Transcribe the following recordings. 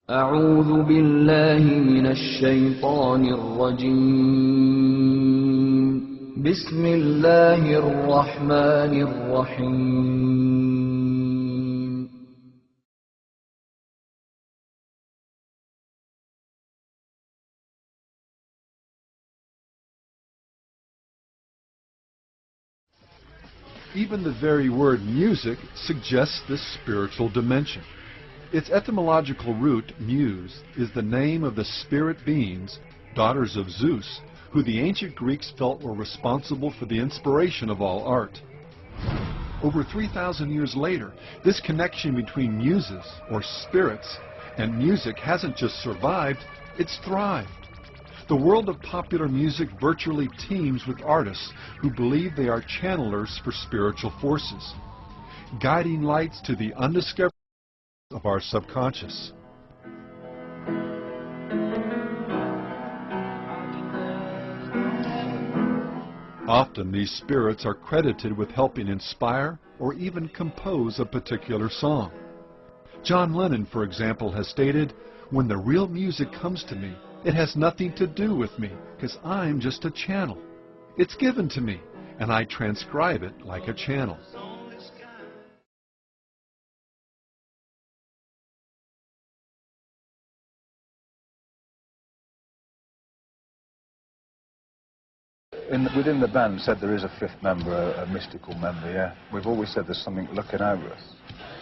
أعوذ بالله من الشيطان الرجيم بسم الله الرحمن الرحيم Even the very word music suggests this spiritual dimension. Its etymological root, muse, is the name of the spirit beings, daughters of Zeus, who the ancient Greeks felt were responsible for the inspiration of all art. Over 3,000 years later, this connection between muses, or spirits, and music hasn't just survived, it's thrived. The world of popular music virtually teems with artists who believe they are channelers for spiritual forces, guiding lights to the undiscovered of our subconscious. Often these spirits are credited with helping inspire or even compose a particular song. John Lennon, for example, has stated, "When the real music comes to me, it has nothing to do with me, because I'm just a channel. It's given to me, and I transcribe it like a channel." Within the band said there is a fifth member, a mystical member, yeah. We've always said there's something looking over us.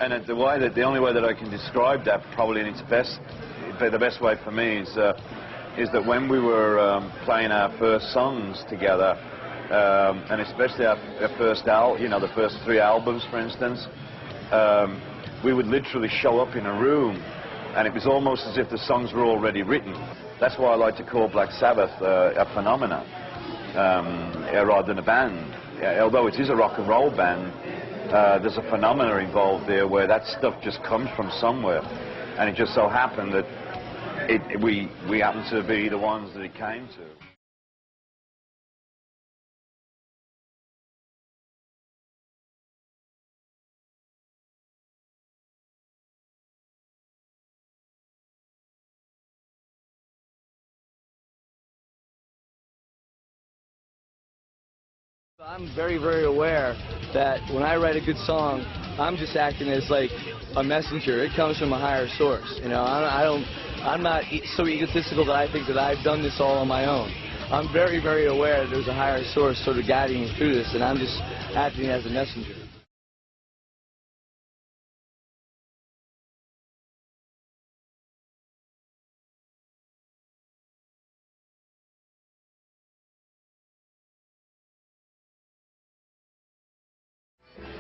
And the only way that I can describe that, probably in its best, the best way for me is that when we were playing our first songs together, and especially our first the first 3 albums, for instance, we would literally show up in a room, and it was almost as if the songs were already written. That's why I like to call Black Sabbath a phenomenon, rather than a band. Although it is a rock and roll band, there's a phenomena involved there where that stuff just comes from somewhere, and it just so happened that we happen to be the ones that it came to. I'm very, very aware that when I write a good song, I'm just acting as like a messenger. It comes from a higher source. You know, I'm not so egotistical that I think that I've done this all on my own. I'm very, very aware that there's a higher source sort of guiding me through this, and I'm just acting as a messenger.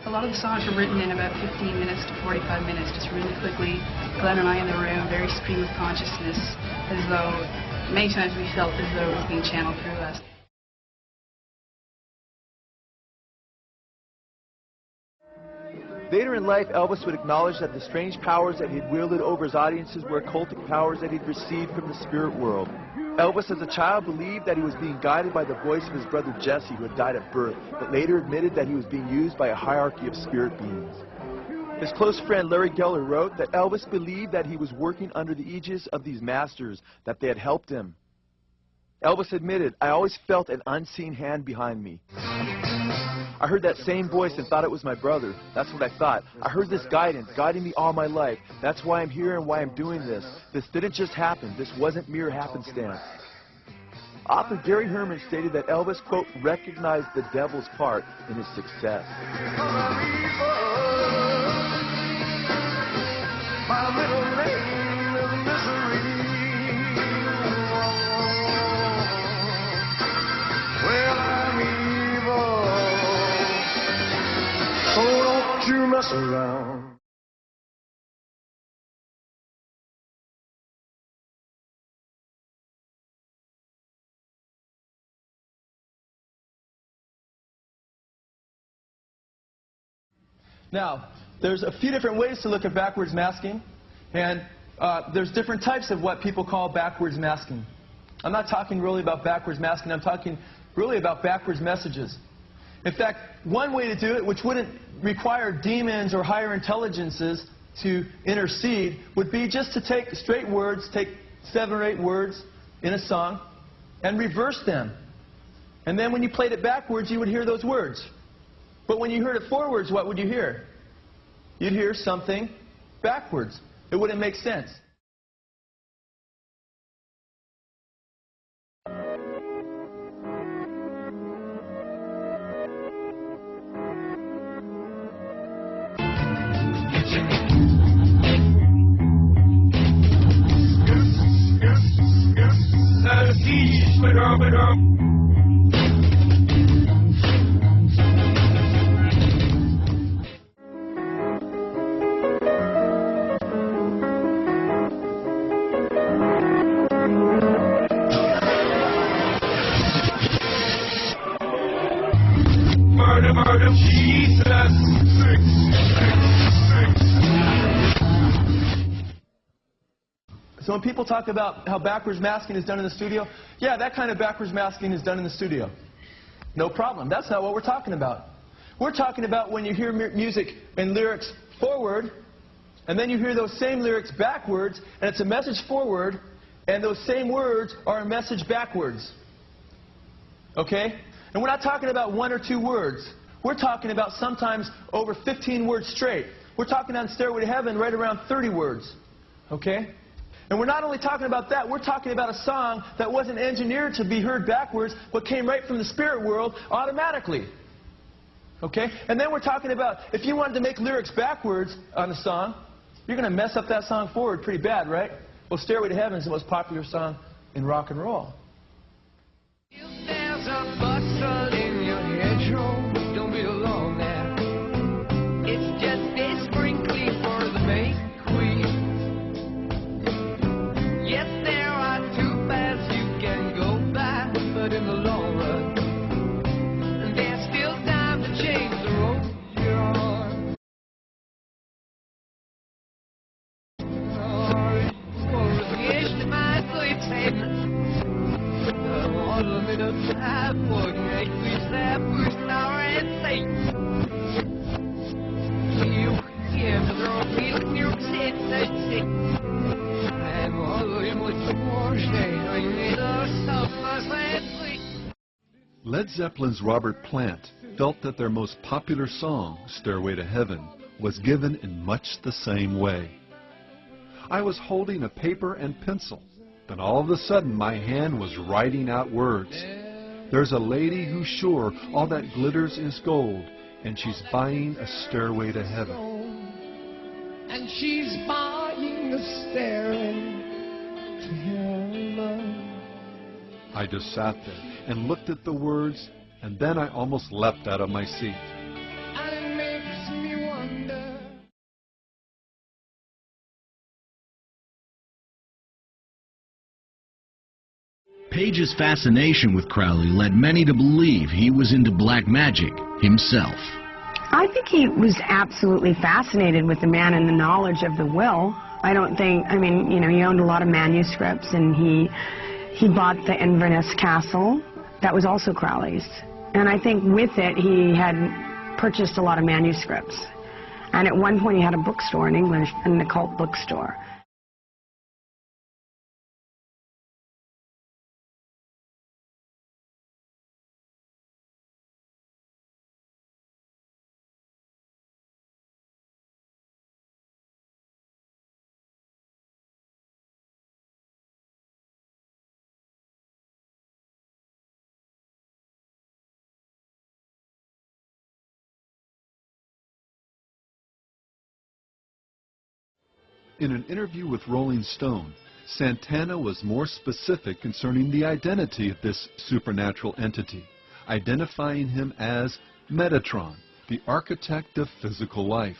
A lot of the songs were written in about 15 minutes to 45 minutes, just really quickly. Glenn and I in the room, very stream of consciousness, as though many times we felt as though it was being channeled through us. Later in life, Elvis would acknowledge that the strange powers that he'd wielded over his audiences were occultic powers that he'd received from the spirit world. Elvis, as a child, believed that he was being guided by the voice of his brother Jesse, who had died at birth, but later admitted that he was being used by a hierarchy of spirit beings. His close friend Larry Geller wrote that Elvis believed that he was working under the aegis of these masters, that they had helped him. Elvis admitted, "I always felt an unseen hand behind me. I heard that same voice and thought it was my brother. That's what I thought. I heard this guidance, guiding me all my life. That's why I'm here and why I'm doing this. This didn't just happen. This wasn't mere happenstance." Author Gary Herman stated that Elvis, quote, recognized the devil's part in his success. You mess around. Now, there's a few different ways to look at backwards masking, and there's different types of what people call backwards masking. I'm not talking really about backwards masking, I'm talking really about backwards messages. In fact, one way to do it, which wouldn't require demons or higher intelligences, to intercede would be just to take straight words, take 7 or 8 words in a song, and reverse them. And then when you played it backwards, you would hear those words. But when you heard it forwards, what would you hear? You'd hear something backwards. It wouldn't make sense. Murder, Jesus. So when people talk about how backwards masking is done in the studio, yeah, that kind of backwards masking is done in the studio. No problem. That's not what we're talking about. We're talking about when you hear music and lyrics forward, and then you hear those same lyrics backwards, and it's a message forward, and those same words are a message backwards. Okay? And we're not talking about 1 or 2 words. We're talking about sometimes over 15 words straight. We're talking on Stairway to Heaven right around 30 words. Okay? And we're not only talking about that, we're talking about a song that wasn't engineered to be heard backwards, but came right from the spirit world automatically. Okay? And then we're talking about, if you wanted to make lyrics backwards on a song, you're going to mess up that song forward pretty bad, right? Well, Stairway to Heaven is the most popular song in rock and roll. If there's a bustle in your hedgerow, don't be alone there. It's just a sprinkling for the May Queen. Yes, there are 2 paths you can go by, but in the long run, there's still time to change the road you're on. Led Zeppelin's Robert Plant felt that their most popular song, Stairway to Heaven, was given in much the same way. I was holding a paper and pencil. Then all of a sudden my hand was writing out words. There's a lady who's sure all that glitters is gold, and she's buying a stairway to heaven. And she's buying a stairway to heaven. I just sat there and looked at the words, and then I almost leapt out of my seat. And it makes me wonder. Page's fascination with Crowley led many to believe he was into black magic himself. I think he was absolutely fascinated with the man and the knowledge of the will. I don't think, I mean, you know, he owned a lot of manuscripts, and he bought the Inverness Castle. That was also Crowley's. And I think with it, he had purchased a lot of manuscripts. And at one point, he had a bookstore in English, an occult bookstore. In an interview with Rolling Stone, Santana was more specific concerning the identity of this supernatural entity, identifying him as Metatron, the architect of physical life.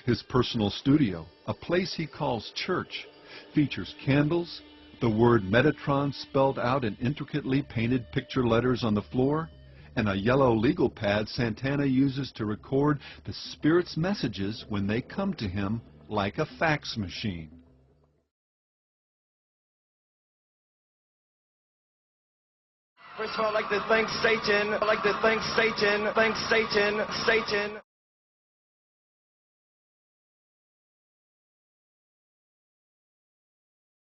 His personal studio, a place he calls church, features candles, the word Metatron spelled out in intricately painted picture letters on the floor, and a yellow legal pad Santana uses to record the spirit's messages when they come to him like a fax machine. First of all, I'd like to thank Satan. I'd like to thank Satan. Thanks, Satan. Satan.